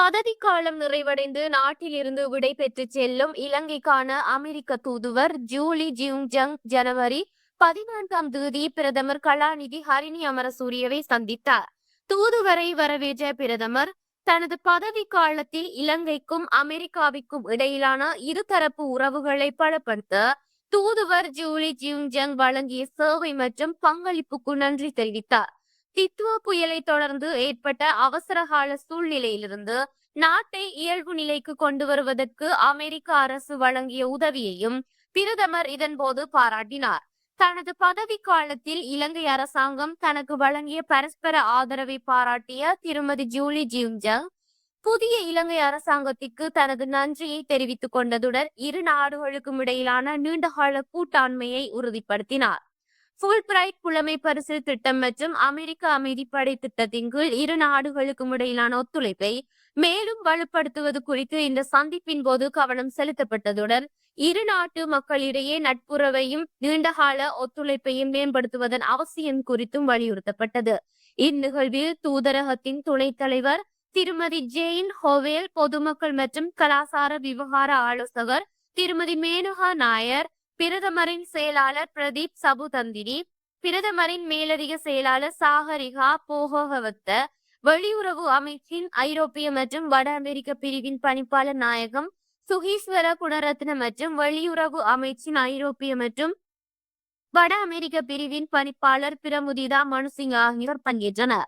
பதவிக்காலம் நிறைவடைந்து நாட்டிலிருந்து விடைபெற்று செல்லும் இலங்கைக்கான அமெரிக்க தூதுவர் ஜூலி ஜியுங்ஜங் ஜனவரி 14ஆம் தேதி பிரதமர் கலாநிதி ஹரிணி அமரசூரியவை சந்தித்தார். தூதுவரை வரவேற்ற பிரதமர் தனது பதவி காலத்தில் இலங்கைக்கும் அமெரிக்காவிற்கும் இடையிலான இருதரப்பு உறவுகளை பலப்படுத்த தூதுவர் ஜூலி ஜியுங்ஜங் வழங்கிய சேவை மற்றும் பங்களிப்புக்கு நன்றி தெரிவித்தார். தித்வா புயலை தொடர்ந்து ஏற்பட்ட அவசரகால சூழ்நிலையிலிருந்து நாட்டை இயல்பு நிலைக்கு கொண்டு வருவதற்கு அமெரிக்க அரசு வழங்கிய உதவியையும் பிரதமர் இதன்போது பாராட்டினார். தனது பதவி காலத்தில் இலங்கை அரசாங்கம் தனக்கு வழங்கிய பரஸ்பர ஆதரவை பாராட்டிய திருமதி ஜூலி ஜியுங்ஜங் புதிய இலங்கை அரசாங்கத்திற்கு தனது நன்றியை தெரிவித்துக் கொண்டதுடன் இரு நாடுகளுக்கும் இடையிலான நீண்டகால கூட்டாண்மையை உறுதிப்படுத்தினார். ஃபுல் பிரைட் புலமை பரிசில் திட்டம் மற்றும் அமெரிக்க அமைதிப்படை திட்டத்தின் கீழ் இரு நாடுகளுக்கும் இடையிலான ஒத்துழைப்பை மேலும் வலுப்படுத்துவது குறித்து இந்த சந்திப்பின் போது கவனம் செலுத்தப்பட்டதுடன் இரு நாட்டு மக்களிடையே நட்புறவையும் நீண்டகால ஒத்துழைப்பையும் மேம்படுத்துவதன் அவசியம் குறித்தும் வலியுறுத்தப்பட்டது. இந்நிகழ்வில் தூதரகத்தின் துணைத் தலைவர் திருமதி ஜெயின் ஹோவேல், பொதுமக்கள் மற்றும் கலாசார விவகார ஆலோசகர் திருமதி மேனகா நாயர், பிரதமரின் செயலாளர் பிரதீப் சபுதந்திரி, பிரதமரின் மேலதிக செயலாளர் சாகரிகா போகவத்த, வெளியுறவு அமைச்சின் ஐரோப்பிய மற்றும் வட அமெரிக்க பிரிவின் பணிப்பாளர் நாயகம் சுகீஸ்வர குணரத்ன மற்றும் வெளியுறவு அமைச்சின் ஐரோப்பிய மற்றும் வட அமெரிக்க பிரிவின் பணிப்பாளர் பிரமுதிதா மனுசிங் ஆகியோர் பங்கேற்றனர்.